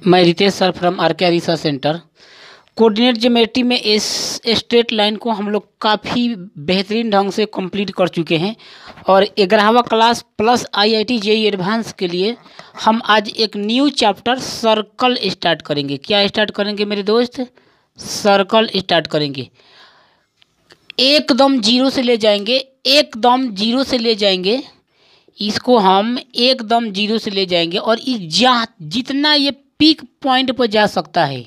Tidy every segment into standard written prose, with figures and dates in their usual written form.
मैं Ritesh sir from RK. Research centre. Coordinate geometry में इस स्ट्रेट लाइन को हम लोग काफ़ी बेहतरीन ढंग से कंप्लीट कर चुके हैं और 11वां class plus IIT JEE advance के लिए हम आज एक न्यू चैप्टर सर्कल स्टार्ट करेंगे। क्या स्टार्ट करेंगे मेरे दोस्त? सर्कल स्टार्ट करेंगे। एकदम जीरो से ले जाएंगे, एकदम जीरो से ले जाएंगे इसको, हम एकदम जीरो से ले जाएंगे और जितना ये पीक पॉइंट पर जा सकता है,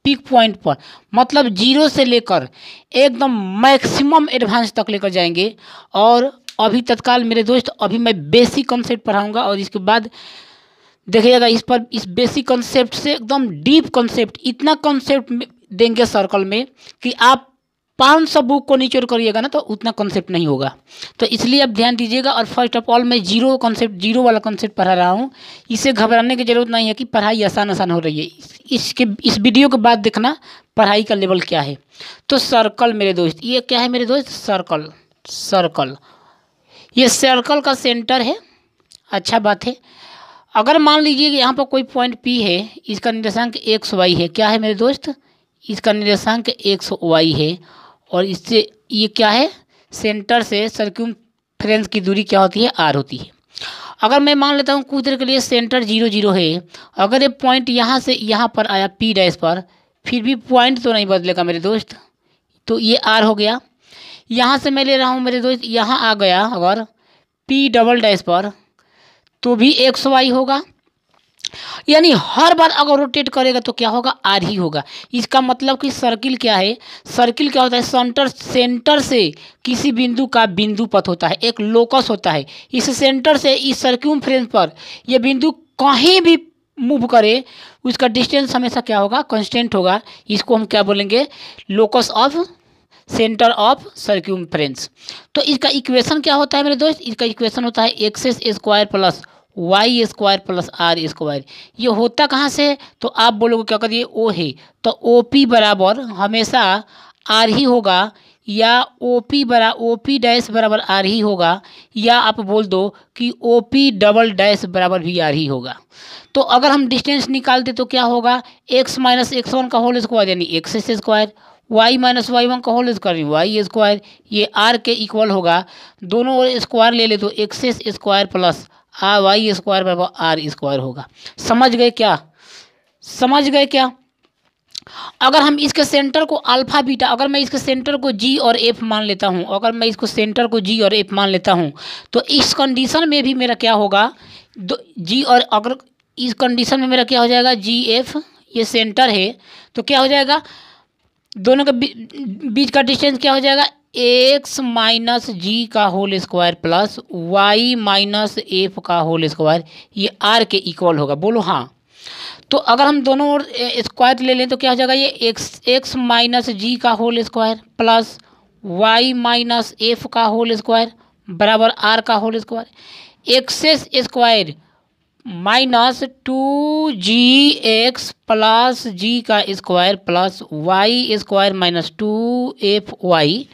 पीक पॉइंट पर मतलब जीरो से लेकर एकदम मैक्सिमम एडवांस तक लेकर जाएंगे। और अभी तत्काल मेरे दोस्त अभी मैं बेसिक कॉन्सेप्ट पढ़ाऊंगा और इसके बाद देखिएगा इस बेसिक कॉन्सेप्ट से एकदम डीप कॉन्सेप्ट, इतना कॉन्सेप्ट देंगे सर्कल में कि आप 500 बुक को निचोड़ करिएगा ना तो उतना कॉन्सेप्ट नहीं होगा। तो इसलिए आप ध्यान दीजिएगा। और फर्स्ट ऑफ ऑल मैं जीरो वाला कॉन्सेप्ट पढ़ा रहा हूँ। इससे घबराने की ज़रूरत नहीं है कि पढ़ाई आसान हो रही है। इस वीडियो के बाद देखना पढ़ाई का लेवल क्या है। तो सर्कल मेरे दोस्त, ये क्या है मेरे दोस्त? सर्कल ये सर्कल का सेंटर है। अच्छा बात है। अगर मान लीजिए कि यहाँ पर कोई पॉइंट P है, इसका निर्देशांक XY है। क्या है मेरे दोस्त? इसका निर्देशांक XY है। और इससे ये क्या है? सेंटर से सर्कमफ्रेंस की दूरी क्या होती है? R होती है। अगर मैं मान लेता हूँ कुछ देर के लिए सेंटर 0 0 है, अगर ये पॉइंट यहाँ से यहाँ पर आया P डैश पर, फिर भी पॉइंट तो नहीं बदलेगा मेरे दोस्त, तो ये R हो गया। यहाँ से मैं ले रहा हूँ मेरे दोस्त, यहाँ आ गया अगर P डबल डैश पर, तो भी XY होगा। यानी हर बार अगर रोटेट करेगा तो क्या होगा? R ही होगा। इसका मतलब कि सर्किल क्या है? सर्किल क्या होता है? सेंटर से किसी बिंदु का बिंदु पथ होता है, एक लोकस होता है। इस सेंटर से इस सर्कमफ्रेंस पर यह बिंदु कहीं भी मूव करे, उसका डिस्टेंस हमेशा क्या होगा? कांस्टेंट होगा। इसको हम क्या बोलेंगे? Locus of centre of circumference. तो इसका इक्वेशन क्या होता है मेरे दोस्त? इसका इक्वेशन होता है x² plus y² plus r²। ये होता कहाँ से? तो आप बोलोगे क्या करिए? O है तो OP बराबर हमेशा R ही होगा, या OP डैश बराबर R ही होगा, या आप बोल दो कि OP डबल डैश बराबर भी R ही होगा। तो अगर हम डिस्टेंस निकालते तो क्या होगा? x माइनस x1 का होल स्क्वायर यानी x² y माइनस y1 का होल स्क्वायर y², ये R के इक्वल होगा। दोनों ओर स्क्वायर ले ले तो x² प्लस y² बराबर R² होगा। समझ गए क्या? समझ गए क्या? अगर हम इसके सेंटर को अल्फा बीटा, अगर मैं इसके सेंटर को G और F मान लेता हूँ, अगर मैं इसको सेंटर को G और F मान लेता हूँ, तो इस कंडीशन में भी मेरा क्या होगा? G और अगर इस कंडीशन में मेरा क्या हो जाएगा? GF ये सेंटर है तो क्या हो जाएगा? दोनों के बीच का डिस्टेंस क्या हो जाएगा? x माइनस जी का whole square plus y minus F का होल स्क्वायर, ये R के इक्वल होगा। बोलो हाँ। तो अगर हम दोनों ओर स्क्वायर ले लें तो क्या हो जाएगा? ये x माइनस जी का whole square plus y minus F का होल स्क्वायर बराबर R का whole square. X's square minus 2gx plus g का square plus y² minus 2fy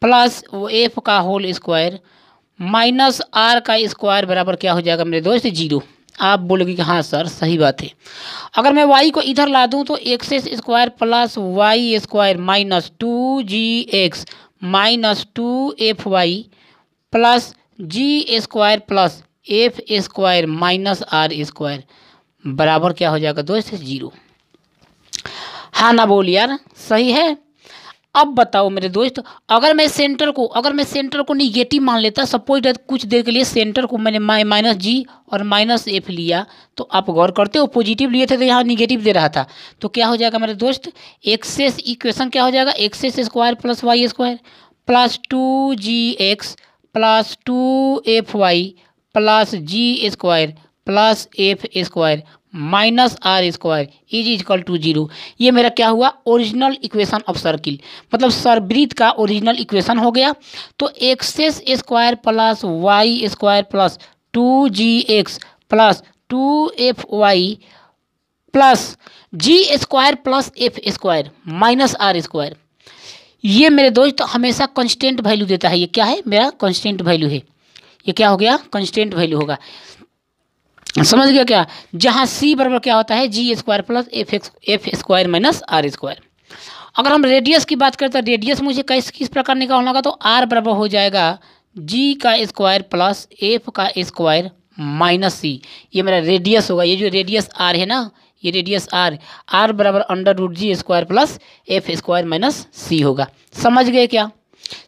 plus f का होल स्क्वायर माइनस R का स्क्वायर बराबर क्या हो जाएगा मेरे दोस्त? 0। आप बोलोगे कि हाँ सर सही बात है। अगर मैं y को इधर ला दूं तो x² plus y² minus 2gx minus 2fy plus g² plus f² minus R² बराबर क्या हो जाएगा दोस्त? 0। हाँ ना बोल यार, सही है। अब बताओ मेरे दोस्त, अगर मैं सेंटर को निगेटिव मान लेता, सपोज दैट कुछ देर के लिए सेंटर को मैंने माइनस जी और माइनस एफ लिया, तो आप गौर करते हो पॉजिटिव लिए थे तो यहाँ निगेटिव दे रहा था, तो क्या हो जाएगा मेरे दोस्त? एक्सेस इक्वेशन क्या हो जाएगा? x² plus y² plus 2gx plus 2fy plus g² plus f² minus R² is equal to 0। ये मेरा क्या हुआ? ओरिजिनल इक्वेशन ऑफ सर्किल, मतलब सर्ववृत्त का ओरिजिनल इक्वेशन हो गया। तो x² plus y² plus 2gx plus 2fy plus g² plus f² minus R², ये मेरे दोस्त हमेशा कांस्टेंट वैल्यू देता है। ये क्या है? मेरा कांस्टेंट वैल्यू है। ये क्या हो गया? कांस्टेंट वैल्यू होगा। समझ गया क्या? जहाँ सी बराबर क्या होता है, g square plus f square minus r square. अगर हम रेडियस की बात करते हैं, रेडियस मुझे किस प्रकार निकालना होगा, तो आर बराबर हो जाएगा जी का स्क्वायर प्लस एफ का स्क्वायर माइनस सी। ये मेरा रेडियस होगा, ये जो रेडियस आर है ना, ये रेडियस आर बराबर under root g square plus f square minus c होगा। समझ गए क्या?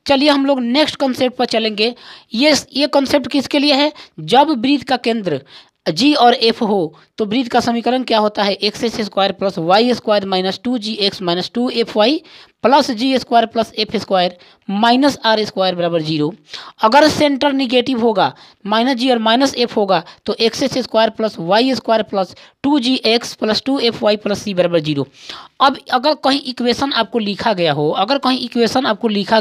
चलिए हम लोग नेक्स्ट कॉन्सेप्ट पर चलेंगे। ये कॉन्सेप्ट किसके लिए है? जब वृत्त का केंद्र जी और एफ हो तो वृत्त का समीकरण क्या होता है, x square plus y square minus 2gx minus 2fy plus g square plus f square minus r square बराबर 0। अगर सेंटर निगेटिव होगा, माइनस जी और माइनस एफ होगा, तो x square plus y square plus 2gx plus 2fy plus c बराबर 0। अब अगर कहीं इक्वेशन आपको लिखा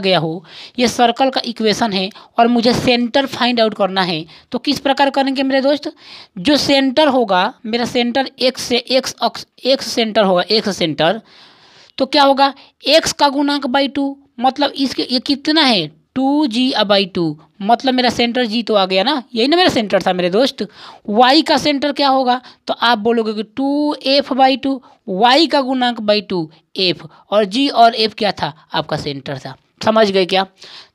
गया हो, ये सर्कल का इक्वेशन है और मुझे सेंटर फाइंड आउट करना है, तो किस प्रकार करेंगे मेरे दोस्त? जो सेंटर होगा, मेरा सेंटर एक्स से एक्स सेंटर होगा, एक्स सेंटर, तो क्या होगा, एक्स का गुणांक बाई 2, मतलब इसके ये कितना है 2g/2, मतलब मेरा सेंटर जी तो आ गया ना, यही ना मेरा सेंटर था मेरे दोस्त। y का सेंटर क्या होगा, तो आप बोलोगे कि 2f/2, y का गुणांक बाई 2 f, और g और f क्या था, आपका सेंटर था। समझ गए क्या?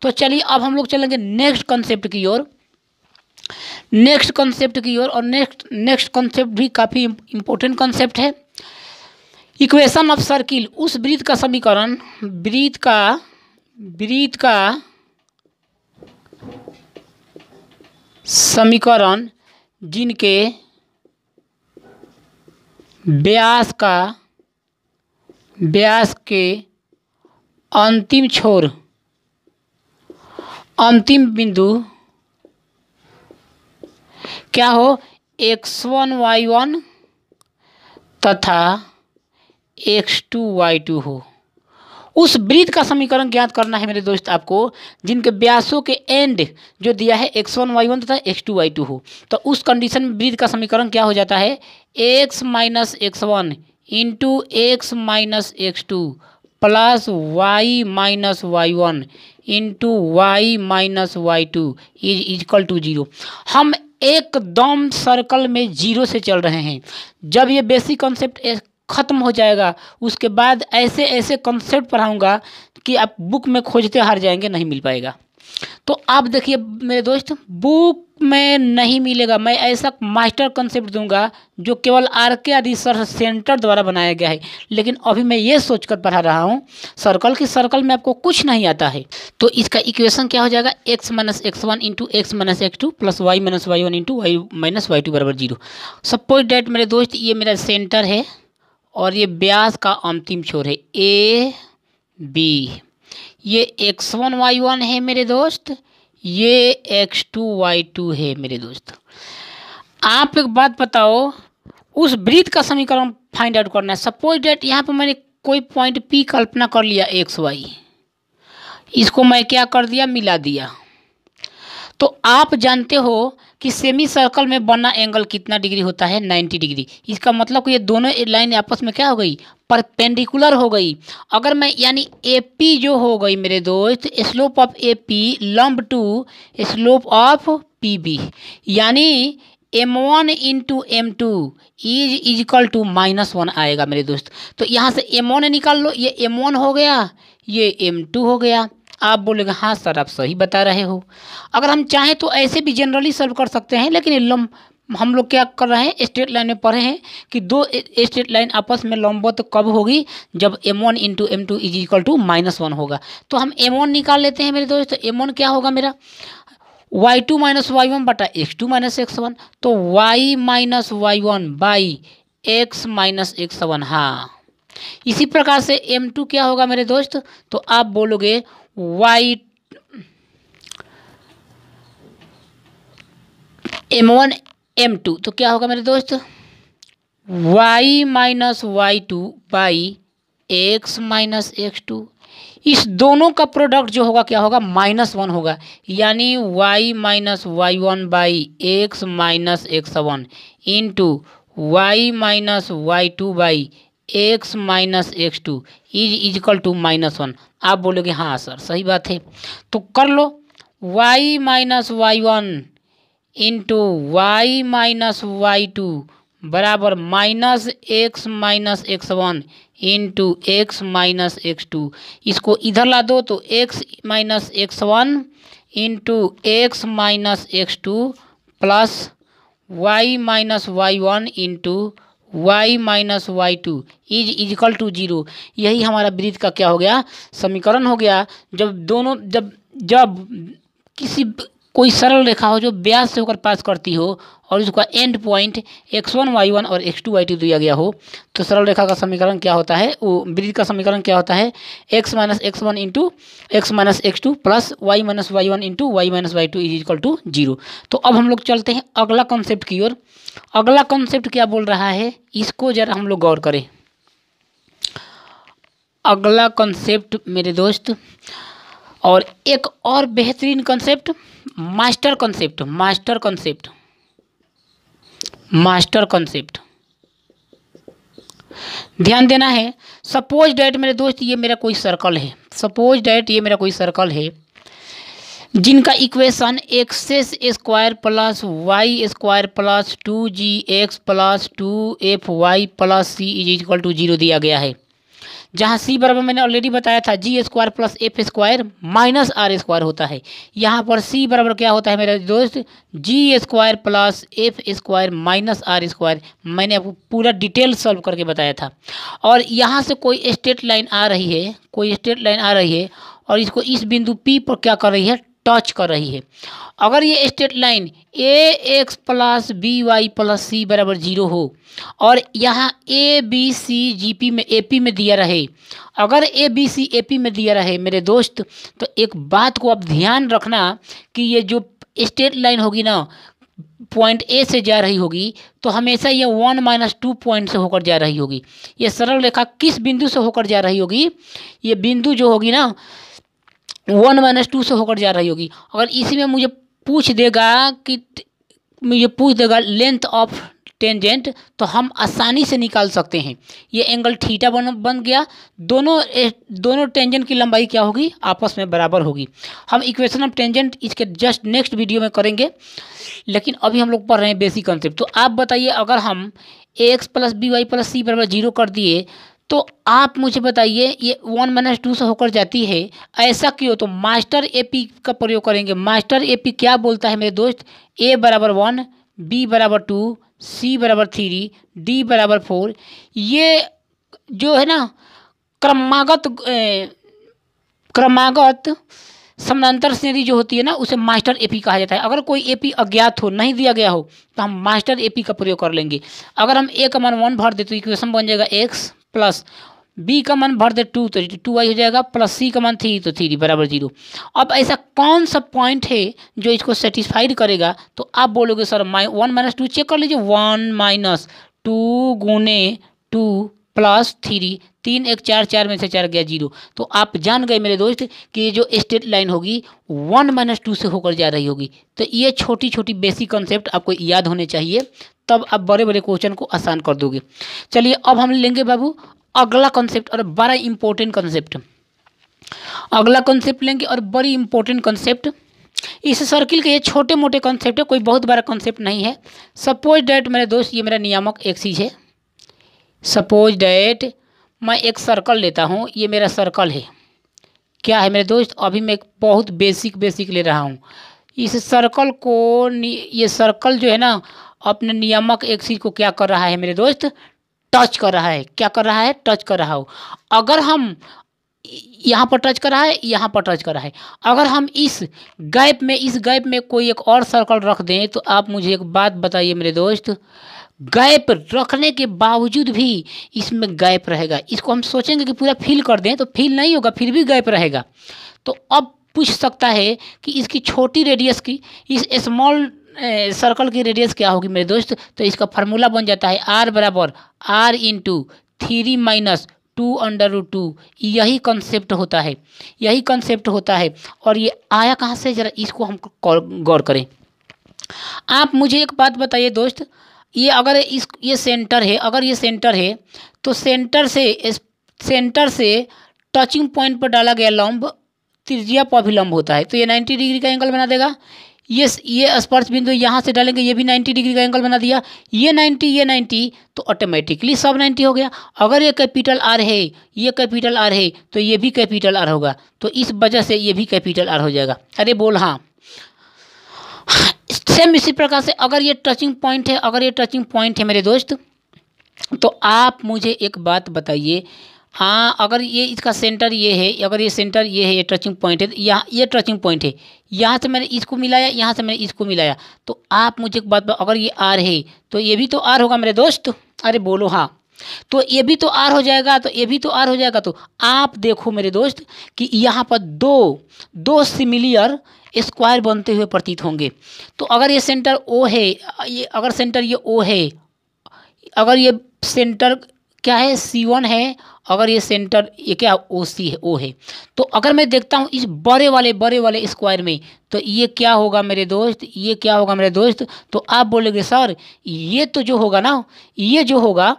तो चलिए अब हम लोग चलेंगे नेक्स्ट कॉन्सेप्ट की ओर। और नेक्स्ट कॉन्सेप्ट भी काफ़ी इंपॉर्टेंट कॉन्सेप्ट है। इक्वेशन ऑफ सर्किल, उस वृत्त का समीकरण, वृत्त का समीकरण जिनके व्यास के अंतिम छोर, अंतिम बिंदु क्या हो, x1 y1 तथा x2 y2 हो, उस वृत्त का समीकरण ज्ञात करना है मेरे दोस्त आपको, जिनके व्यासों के एंड जो दिया है x1 y1 तथा x2 y2 हो। तो उस कंडीशन में वृत्त का समीकरण क्या हो जाता है, x minus x1 into x minus x2 plus y minus y1 into y minus y2 is equal to 0। हम एकदम सर्कल में 0 से चल रहे हैं। जब ये बेसिक कॉन्सेप्ट ख़त्म हो जाएगा, उसके बाद ऐसे ऐसे कॉन्सेप्ट पढ़ाऊँगा कि आप बुक में खोजते हार जाएंगे, नहीं मिल पाएगा। तो आप देखिए मेरे दोस्त, बुक में नहीं मिलेगा। मैं ऐसा मास्टर कॉन्सेप्ट दूंगा जो केवल RK रिसर्च सेंटर द्वारा बनाया गया है, लेकिन अभी मैं ये सोचकर पढ़ा रहा हूँ सर्कल में आपको कुछ नहीं आता है। तो इसका इक्वेशन क्या हो जाएगा, x minus x1 into x minus x2 plus y minus y1 into y minus y2 बराबर 0। सपोज डैट मेरे दोस्त ये मेरा सेंटर है और ये व्यास का अंतिम छोर है AB। ये x1 y1 है मेरे दोस्त, ये x2 y2 है मेरे दोस्त। आप एक बात बताओ, उस वृत्त का समीकरण फाइंड आउट करना है। सपोज डेट यहाँ पर मैंने कोई पॉइंट P कल्पना कर लिया xy, इसको मैं क्या कर दिया, मिला दिया। तो आप जानते हो कि सेमी सर्कल में बना एंगल कितना डिग्री होता है, 90 डिग्री। इसका मतलब कि ये दोनों लाइन आपस में क्या हो गई, परपेंडिकुलर हो गई। अगर मैं यानी AP जो हो गई मेरे दोस्त, स्लोप ऑफ AP लंब टू स्लोप ऑफ PB, यानी M1 into M2 is equal to -1 आएगा मेरे दोस्त। तो यहाँ से M1 निकाल लो, ये M1 हो गया, ये M2 हो गया। आप बोलेंगे हाँ सर आप सही बता रहे हो। अगर हम चाहें तो ऐसे भी जनरली सॉल्व कर सकते हैं, लेकिन हम लोग क्या कर रहे हैं, स्ट्रेट लाइन में पढ़े हैं कि दो स्ट्रेट लाइन आपस में लंबवत कब होगी, जब M1 into M2 is equal to -1 होगा। तो हम M1 निकाल लेते हैं मेरे दोस्त। M1 क्या होगा मेरा, y2 माइनस y1 बटा x2 माइनस x1, तो y minus y1 by x minus x1। हाँ, इसी प्रकार से M2 क्या होगा मेरे दोस्त, तो आप बोलोगे M1 M2, तो क्या होगा मेरे दोस्त, y minus y2 by x minus x2। इस दोनों का प्रोडक्ट जो होगा क्या होगा, -1 होगा, यानी y minus y1 by x minus x1 into y minus y2 by x minus x2 is equal to -1। आप बोलोगे हाँ सर सही बात है, तो कर लो। y minus y1 into y minus y two बराबर minus x one into x minus x two. इसको इधर ला दो तो x minus x one into x minus x two plus y minus y one into y minus y two is equal to zero. यही हमारा वृत्त का क्या हो गया, समीकरण हो गया। जब किसी कोई सरल रेखा हो जो व्यास से होकर पास करती हो और उसका एंड पॉइंट x1 y1 और x2 y2 दिया गया हो, तो सरल रेखा का समीकरण क्या होता है, वो वृत्त का समीकरण क्या होता है, x minus x one into x minus x two plus y minus y one into y minus y two is equal to zero. तो अब हम लोग चलते हैं अगला कॉन्सेप्ट की ओर। अगला कॉन्सेप्ट क्या बोल रहा है, इसको जरा हम लोग गौर करें। अगला कॉन्सेप्ट मेरे दोस्त, और एक और बेहतरीन कॉन्सेप्ट, मास्टर कॉन्सेप्ट ध्यान देना है। सपोज डैट मेरे दोस्त ये मेरा कोई सर्कल है, जिनका equation x square plus y square plus 2gx plus 2fy plus C is equal to zero दिया गया है। जहाँ सी बराबर मैंने ऑलरेडी बताया था g square plus f square minus r square होता है। यहाँ पर सी बराबर क्या होता है मेरे दोस्त, g square plus f square minus r square. मैंने आपको पूरा डिटेल सॉल्व करके बताया था। और यहाँ से कोई स्ट्रेट लाइन आ रही है और इसको इस बिंदु पी पर क्या कर रही है, टच कर रही है। अगर ये straight line a x plus b y plus c बराबर जीरो हो और यहाँ A B C G P में ए पी में दिया रहे, अगर A B C A P में दिया रहे मेरे दोस्त, तो एक बात को आप ध्यान रखना कि ये जो स्ट्रेट लाइन होगी ना, पॉइंट ए से जा रही होगी तो हमेशा ये 1 - 2 पॉइंट से होकर जा रही होगी। ये सरल रेखा किस बिंदु से होकर जा रही होगी, ये बिंदु जो होगी ना 1 - 2 से होकर जा रही होगी। अगर इसी में मुझे पूछ देगा लेंथ ऑफ टेंजेंट, तो हम आसानी से निकाल सकते हैं। ये एंगल थीटा बन गया। दोनों टेंजेंट की लंबाई क्या होगी, आपस में बराबर होगी। हम इक्वेशन ऑफ टेंजेंट इसके जस्ट नेक्स्ट वीडियो में करेंगे, लेकिन अभी हम लोग पढ़ रहे हैं बेसिक कंसेप्ट। तो आप बताइए, अगर हम ax plus b y plus c बराबर जीरो कर दिए तो आप मुझे बताइए ये 1 - 2 से होकर जाती है, ऐसा क्यों? तो मास्टर एपी का प्रयोग करेंगे। मास्टर एपी क्या बोलता है मेरे दोस्त, a बराबर 1, b बराबर 2, c बराबर 3, d बराबर 4। ये जो है ना क्रमागत समानांतर श्रेणी जो होती है ना, उसे मास्टर एपी कहा जाता है। अगर कोई एपी अज्ञात हो, नहीं दिया गया हो, तो हम मास्टर एपी का प्रयोग कर लेंगे। अगर हम a का मान 1 भर दे तो इक्वेशन बन जाएगा x प्लस b का मान भर दे 2 तो 2y हो जाएगा, प्लस c का मान 3 तो 3 बराबर 0। अब ऐसा कौन सा पॉइंट है जो इसको सेटिस्फाइड करेगा? तो आप बोलोगे सर 1 - 2 चेक कर लीजिए, 1 - 2 गुने 2 प्लस 3, 3 1 4, 4 में से 4 गया 0। तो आप जान गए मेरे दोस्त कि ये जो स्ट्रेट लाइन होगी 1 - 2 से होकर जा रही होगी। तो ये छोटी छोटी बेसिक कॉन्सेप्ट आपको याद होने चाहिए, तब आप बड़े बड़े क्वेश्चन को आसान कर दोगे। चलिए अब हम लेंगे बाबू अगला कॉन्सेप्ट, और बड़ा इंपॉर्टेंट कॉन्सेप्ट। अगला कॉन्सेप्ट लेंगे और बड़ी इंपॉर्टेंट कॉन्सेप्ट। इस सर्किल के ये छोटे मोटे कॉन्सेप्ट है, कोई बहुत बड़ा कॉन्सेप्ट नहीं है। सपोज डैट मेरे दोस्त, ये मेरा नियामक एक्सिस है। सपोज डैट मैं एक सर्कल लेता हूँ, ये मेरा सर्कल है। क्या है मेरे दोस्त, अभी मैं एक बहुत बेसिक ले रहा हूँ। इस सर्कल को, ये सर्कल जो है ना अपने नियामक एक्सिस को क्या कर रहा है मेरे दोस्त, टच कर रहा है। क्या कर रहा है, टच कर रहा हो। अगर हम यहाँ पर टच कर रहा है, यहाँ पर टच कर रहा है। अगर हम इस गैप में कोई एक और सर्कल रख दें, तो आप मुझे एक बात बताइए मेरे दोस्त, गैप रखने के बावजूद भी इसमें गैप रहेगा। इसको हम सोचेंगे कि पूरा फिल कर दें तो फिल नहीं होगा, फिर भी गैप रहेगा। तो अब पूछ सकता है कि इसकी छोटी रेडियस की, इस स्मॉल सर्कल की रेडियस क्या होगी मेरे दोस्त? तो इसका फार्मूला बन जाता है r बराबर r इंटू 3 - 2√2। यही कंसेप्ट होता है। और ये आया कहाँ से, जरा इसको हम गौर करें। आप मुझे एक बात बताइए दोस्त, ये अगर ये सेंटर है, अगर ये सेंटर है तो सेंटर से टचिंग पॉइंट पर डाला गया लंब त्रिज्या पर अभिलंब होता है, तो ये 90 डिग्री का एंगल बना देगा। ये स्पर्श बिंदु यहाँ से डालेंगे, ये भी 90 डिग्री का एंगल बना दिया, ये 90 तो ऑटोमेटिकली सब 90 हो गया। अगर ये कैपिटल आर है, ये कैपिटल आर है, तो ये भी कैपिटल आर होगा, तो इस वजह से ये भी कैपिटल आर हो जाएगा। अरे बोल हाँ। सेम इसी प्रकार से अगर ये टचिंग पॉइंट है, अगर ये टचिंग पॉइंट है मेरे दोस्त, तो आप मुझे एक बात बताइए, हाँ अगर ये इसका सेंटर ये है, अगर ये सेंटर ये है, ये टचिंग पॉइंट है, यहाँ ये टचिंग पॉइंट है, यहाँ से मैंने इसको मिलाया, यहाँ से मैंने इसको मिलाया, तो आप मुझे एक बात अगर ये आर है तो ये भी तो आर होगा मेरे दोस्त। अरे बोलो हाँ, तो ये भी तो आर हो जाएगा, तो ये भी तो आर हो जाएगा। तो आप देखो मेरे दोस्त कि यहाँ पर दो सिमिलियर स्क्वायर बनते हुए प्रतीत होंगे। तो अगर ये सेंटर ओ है, ये अगर सेंटर ये ओ है, अगर ये सेंटर क्या है C1 है, अगर ये सेंटर ये क्या OC है, O है, तो अगर मैं देखता हूँ इस बड़े वाले स्क्वायर में, तो ये क्या होगा मेरे दोस्त, ये क्या होगा मेरे दोस्त। तो आप बोलेंगे सर ये तो जो होगा ना, ये जो होगा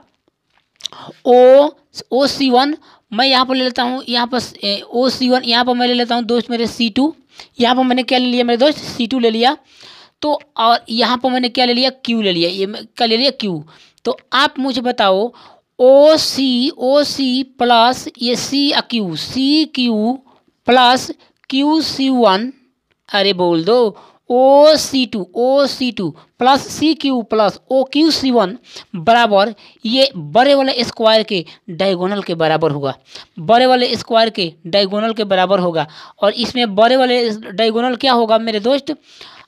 OC1, मैं यहाँ पर ले लेता हूँ, यहाँ पर OC1, यहाँ पर मैं ले लेता हूँ दोस्त मेरे C2, यहाँ पर मैंने क्या ले लिया मेरे दोस्त, C2 ले लिया। तो और यहाँ पर मैंने क्या ले लिया, Q ले लिया, ये क्या ले लिया, Q। तो आप मुझे बताओ OC प्लस ये CQ प्लस QC1, अरे बोल दो OC2 plus CQ plus OQC1 बराबर ये बड़े वाले स्क्वायर के डायगोनल के बराबर होगा, बड़े वाले स्क्वायर के डायगोनल के बराबर होगा। और इसमें बड़े वाले डायगोनल क्या होगा मेरे दोस्त,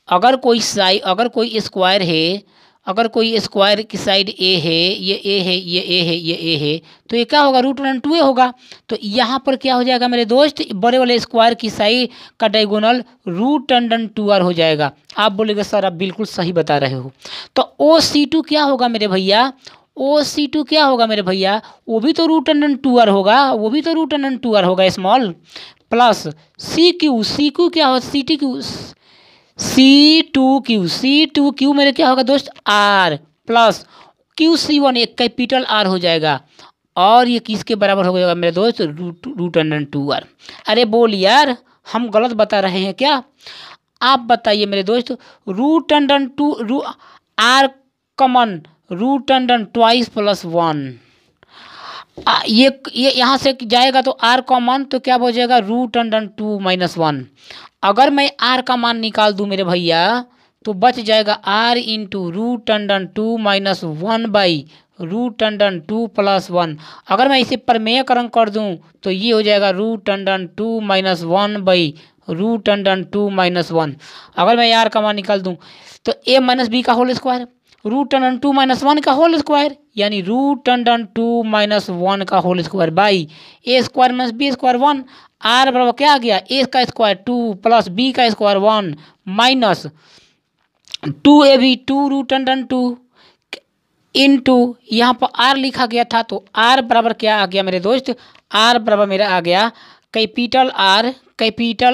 अगर कोई स्क्वायर है, अगर कोई स्क्वायर की साइड ए है, ये ए है, ये ए है, ये ए है, तो ये क्या होगा, √2a होगा। तो यहाँ पर क्या हो जाएगा मेरे दोस्त, बड़े वाले स्क्वायर की साइड का डायगोनल √2r हो जाएगा। आप बोलेंगे सर आप बिल्कुल सही बता रहे हो। तो OC2 क्या होगा मेरे भैया, OC2 क्या होगा मेरे भैया, वो भी तो √2r होगा, वो भी तो √2r होगा स्मॉल, प्लस CQ क्या होगा, C2Q मेरे क्या होगा दोस्त, R प्लस QC1 एक कैपिटल R हो जाएगा, और ये किसके बराबर हो जाएगा मेरे दोस्त, √2r। अरे बोल यार हम गलत बता रहे हैं क्या, आप बताइए मेरे दोस्त। √2 R कॉमन, √2 प्लस 1, ये यहाँ से जाएगा तो R कॉमन, तो क्या हो जाएगा, √2 माइनस 1। अगर मैं R का मान निकाल दूं मेरे भैया, तो बच जाएगा R into √2 minus 1 by √2 plus 1। अगर मैं इसे प्रमेयकरण कर दूं तो ये हो जाएगा √2 माइनस 1 बाई √2 माइनस 1। अगर मैं R का मान निकाल दूं तो A माइनस B का होल स्क्वायर, √2 माइनस 1 का होल स्क्वायर, यानी √2 माइनस 1 का whole square by A square minus B square 1। R बराबर क्या आ गया, A का स्क्वायर 2 प्लस B का स्क्वायर 1 माइनस 2AB 2√2 इंटू यहाँ पर R लिखा गया था, तो R बराबर क्या आ गया मेरे दोस्त, R बराबर मेरा आ गया कैपिटल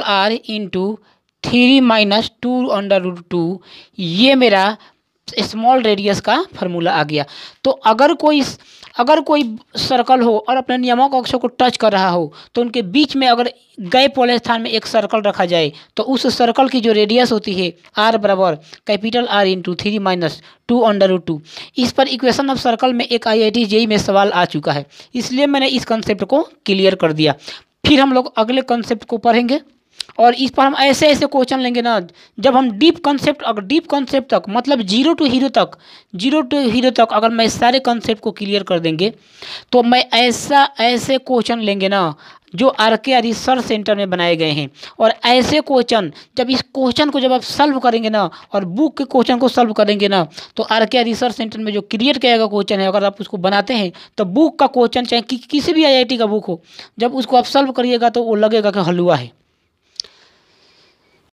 R इंटू 3 माइनस 2√2, ये मेरा स्मॉल रेडियस का फार्मूला आ गया। तो अगर कोई सर्कल हो और अपने नियामक अक्षों को टच कर रहा हो, तो उनके बीच में अगर गैप वाले स्थान में एक सर्कल रखा जाए, तो उस सर्कल की जो रेडियस होती है R बराबर कैपिटल R इंटू 3 माइनस 2√2। इस पर इक्वेशन ऑफ सर्कल में एक IIT JEE में सवाल आ चुका है, इसलिए मैंने इस कंसेप्ट को क्लियर कर दिया। फिर हम लोग अगले कंसेप्ट को पढ़ेंगे, और इस पर हम ऐसे क्वेश्चन लेंगे ना, जब हम डीप कॉन्सेप्ट तक मतलब जीरो टू हीरो तक अगर मैं सारे कॉन्सेप्ट को क्लियर कर देंगे, तो मैं ऐसे क्वेश्चन लेंगे ना जो RK रिसर्च सेंटर में बनाए गए हैं। और ऐसे क्वेश्चन जब आप सॉल्व करेंगे ना, और बुक के क्वेश्चन को सॉल्व करेंगे ना, तो RK रिसर्च सेंटर में जो क्रिएट किया गया क्वेश्चन है, अगर आप उसको बनाते हैं तो बुक का क्वेश्चन चाहे किसी भी IIT का बुक हो, जब उसको आप सॉल्व करिएगा तो वो लगेगा कि हलवा है।